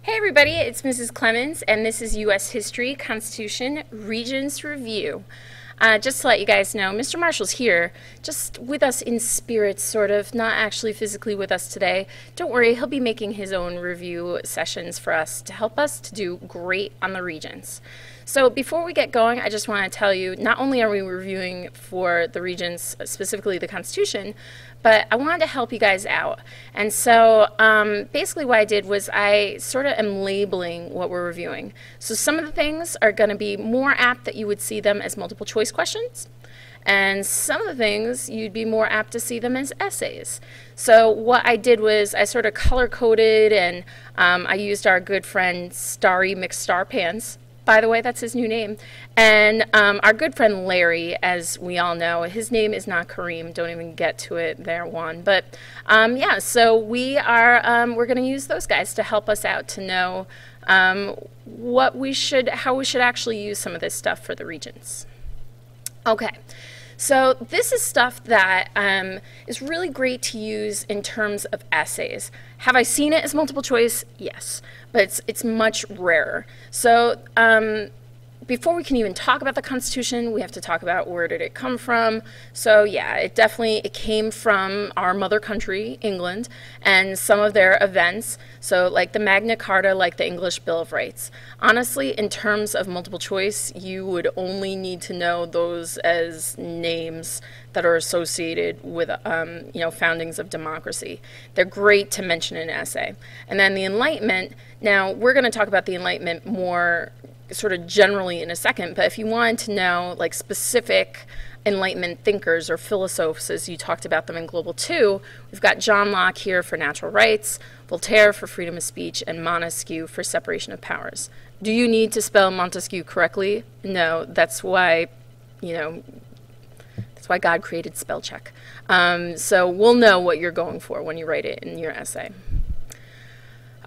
Hey everybody, it's Mrs. Clemens, and this is U.S. History, Constitution, Regents Review. Just to let you guys know, Mr. Marshall's here, just with us in spirit, sort of, not actually physically with us today. Don't worry, he'll be making his own review sessions for us to help us to do great on the Regents. So before we get going, I just want to tell you, not only are we reviewing for the Regents, specifically the Constitution, but I wanted to help you guys out. And so basically what I did was I sort of am labeling what we're reviewing. So some of the things are going to be more apt that you would see them as multiple choice questions. And some of the things you'd be more apt to see them as essays. So what I did was I sort of color-coded, and I used our good friend Starry McStarpants. By the way, that's his new name. And our good friend Larry, as we all know, his name is not Kareem. Don't even get to it there, Juan. But yeah, so we're going to use those guys to help us out to know how we should actually use some of this stuff for the Regents. Okay. So this is stuff that is really great to use in terms of essays. Have I seen it as multiple choice? Yes, but it's much rarer. So before we can even talk about the Constitution, we have to talk about where did it come from. So yeah, it came from our mother country, England, and some of their events. So like the Magna Carta, like the English Bill of Rights. Honestly, in terms of multiple choice, you would only need to know those as names that are associated with foundings of democracy. They're great to mention in an essay. And then the Enlightenment. Now we're going to talk about the Enlightenment more sort of generally in a second, but if you wanted to know like specific Enlightenment thinkers or philosophers, as you talked about them in Global 2, we've got John Locke here for natural rights, Voltaire for freedom of speech, and Montesquieu for separation of powers. Do you need to spell Montesquieu correctly? No, that's why, that's why God created spell check. So we'll know what you're going for when you write it in your essay.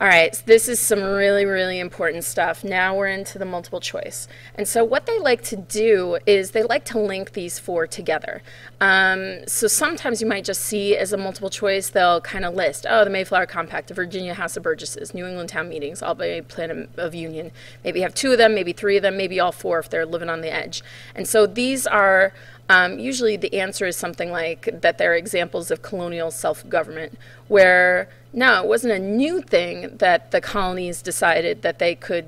All right, so this is some really, really important stuff. Now we're into the multiple choice. And so what they like to do is they like to link these four together. So sometimes you might just see as a multiple choice, they'll kind of list, oh, the Mayflower Compact, the Virginia House of Burgesses, New England Town Meetings, Albany Plan of Union. Maybe have two of them, maybe three of them, maybe all four if they're living on the edge. And so these are usually the answer is something like that they're examples of colonial self-government, where no, it wasn't a new thing that the colonies decided that they could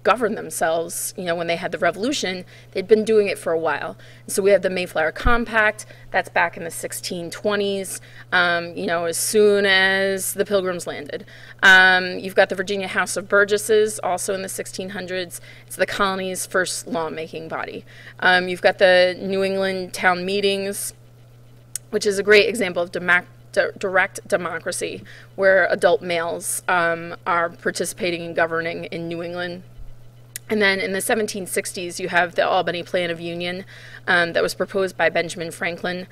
govern themselves, when they had the revolution. They'd been doing it for a while. And so we have the Mayflower Compact, that's back in the 1620s, as soon as the Pilgrims landed. You've got the Virginia House of Burgesses, also in the 1600s. It's the colony's first lawmaking body. You've got the New England Town Meetings, which is a great example of direct democracy, where adult males are participating in governing in New England. And then in the 1760s, you have the Albany Plan of Union that was proposed by Benjamin Franklin.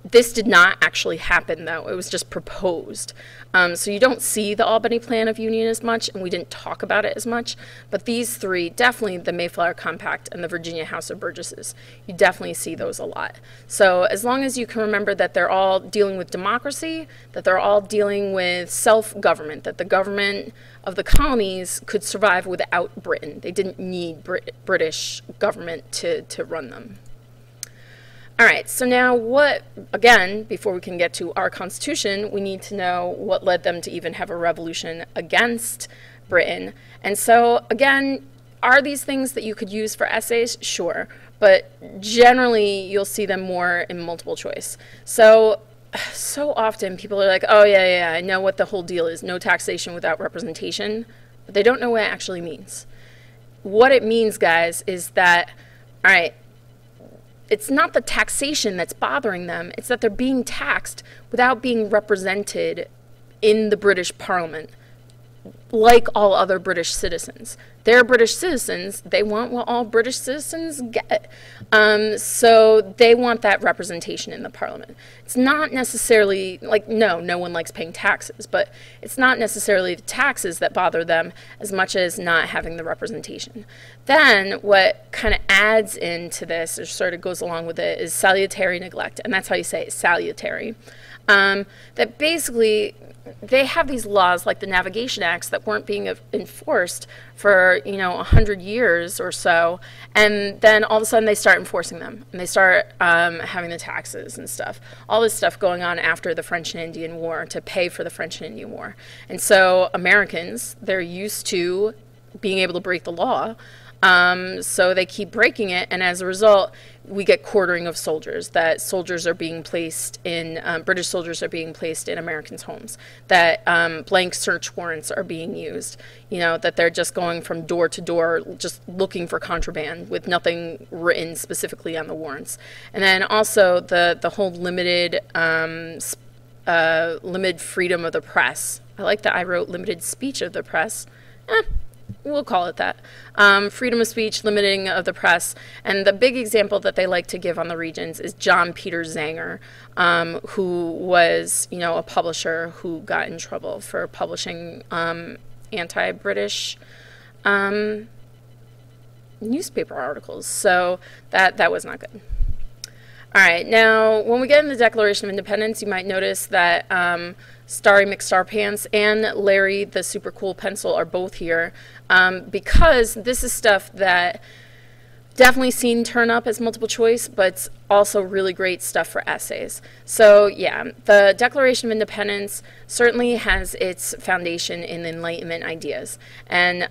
This did not actually happen, though. It was just proposed. So you don't see the Albany Plan of Union as much, and we didn't talk about it as much. But these three, definitely the Mayflower Compact and the Virginia House of Burgesses, you definitely see those a lot. So as long as you can remember that they're all dealing with democracy, that they're all dealing with self-government, that the government of the colonies could survive without Britain. They didn't need British government to run them. All right, so now again, before we can get to our Constitution, we need to know what led them to even have a revolution against Britain. And so, again, are these things that you could use for essays? Sure, but generally you'll see them more in multiple choice. So often people are like, oh, yeah, I know what the whole deal is, no taxation without representation, but they don't know what it actually means. What it means, guys, is that, all right, it's not the taxation that's bothering them, it's that they're being taxed without being represented in the British Parliament, like all other British citizens. They're British citizens, they want what all British citizens get. So they want that representation in the Parliament. It's not necessarily, like, no one likes paying taxes, but it's not necessarily the taxes that bother them as much as not having the representation. Then what kind of adds into this, or sort of goes along with it, is salutary neglect, and that's how you say it, salutary. That basically they have these laws like the Navigation Acts that weren't being enforced for 100 years or so, and then all of a sudden they start enforcing them, and they start having the taxes and stuff, all this stuff going on after the French and Indian War to pay for the French and Indian War. And so Americans, they're used to being able to break the law, so they keep breaking it, and as a result we get quartering of soldiers, that soldiers are being placed in, British soldiers are being placed in Americans' homes, that blank search warrants are being used, that they're just going from door to door just looking for contraband with nothing written specifically on the warrants. And then also the whole limited freedom of the press. I like that I wrote limited speech of the press. We'll call it that. Freedom of speech, limiting of the press. And the big example that they like to give on the Regents is John Peter Zanger, who was, a publisher who got in trouble for publishing anti-British newspaper articles. So that was not good. All right, now when we get in the Declaration of Independence, you might notice that Starry McStarpants and Larry the Super Cool Pencil are both here, because this is stuff that definitely seen turn up as multiple choice, but it's also really great stuff for essays. So yeah, the Declaration of Independence certainly has its foundation in Enlightenment ideas and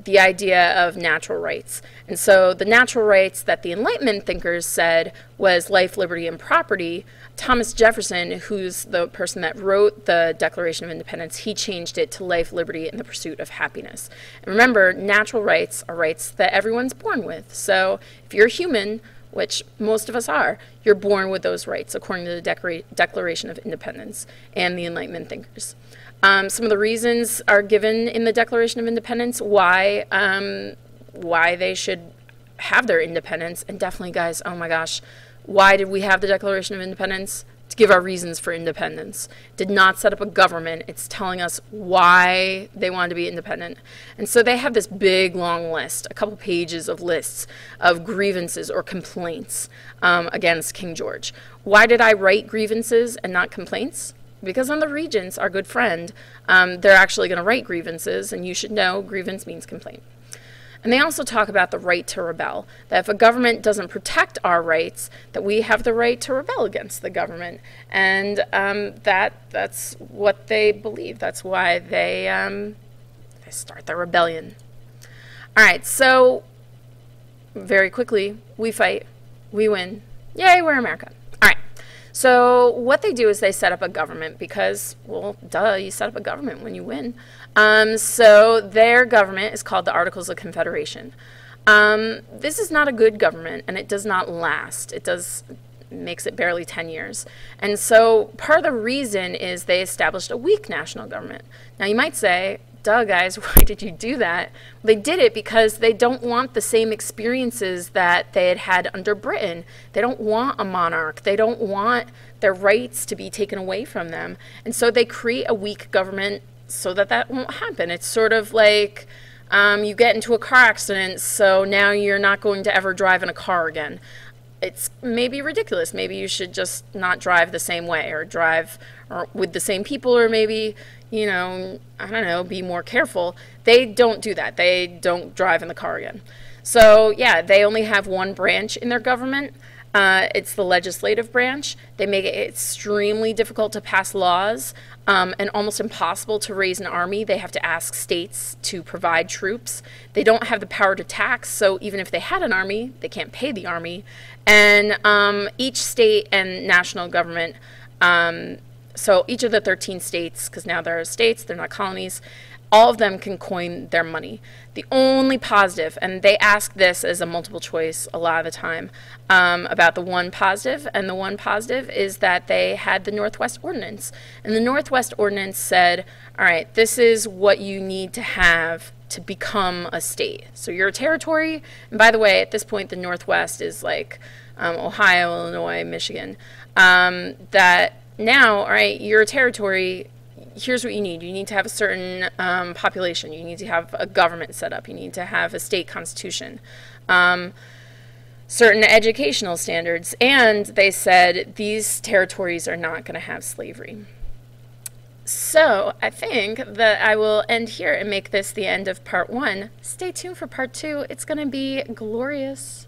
the idea of natural rights. And so the natural rights that the Enlightenment thinkers said was life, liberty, and property, Thomas Jefferson, who's the person that wrote the Declaration of Independence, he changed it to life, liberty, and the pursuit of happiness. And remember, natural rights are rights that everyone's born with. So if you're human, which most of us are, you're born with those rights according to the Declaration of Independence and the Enlightenment thinkers. Some of the reasons are given in the Declaration of Independence why they should have their independence. And definitely, guys, oh my gosh, why did we have the Declaration of Independence? To give our reasons for independence. Did not set up a government. It's telling us why they wanted to be independent. And so they have this big, long list, a couple pages of lists of grievances or complaints against King George. Why did I write grievances and not complaints? Because on the Regents, our good friend, they're actually going to write grievances, and you should know grievance means complaint. And they also talk about the right to rebel, that if a government doesn't protect our rights, that we have the right to rebel against the government. And that's what they believe. That's why they start their rebellion. All right, so very quickly, we fight, we win. Yay, we're America. All right, so what they do is they set up a government because, well, duh, you set up a government when you win. So their government is called the Articles of Confederation. This is not a good government, and it does not last. Makes it barely 10 years. And so part of the reason is they established a weak national government. Now you might say, duh, guys, why did you do that? Well, they did it because they don't want the same experiences that they had had under Britain. They don't want a monarch. They don't want their rights to be taken away from them. And so they create a weak government so that won't happen. It's sort of like you get into a car accident, so now you're not going to ever drive in a car again. It's maybe ridiculous. Maybe you should just not drive the same way, or drive with the same people, or maybe, I don't know, be more careful. They don't do that. They don't drive in the car again. So yeah, they only have one branch in their government. It's the legislative branch. They make it extremely difficult to pass laws and almost impossible to raise an army. They have to ask states to provide troops. They don't have the power to tax, so even if they had an army, they can't pay the army. And each state and national government, so each of the 13 states, because now they're states, they're not colonies, all of them can coin their money. The only positive, and they ask this as a multiple choice a lot of the time, about the one positive, and the one positive is that they had the Northwest Ordinance. And the Northwest Ordinance said, all right, this is what you need to have to become a state. So you're a territory, and by the way, at this point, the Northwest is like Ohio, Illinois, Michigan. That now, all right, you're a territory. Here's what you need. You need to have a certain population. You need to have a government set up. You need to have a state constitution. Certain educational standards. And they said these territories are not going to have slavery. So I think that I will end here and make this the end of part 1. Stay tuned for part 2. It's going to be glorious.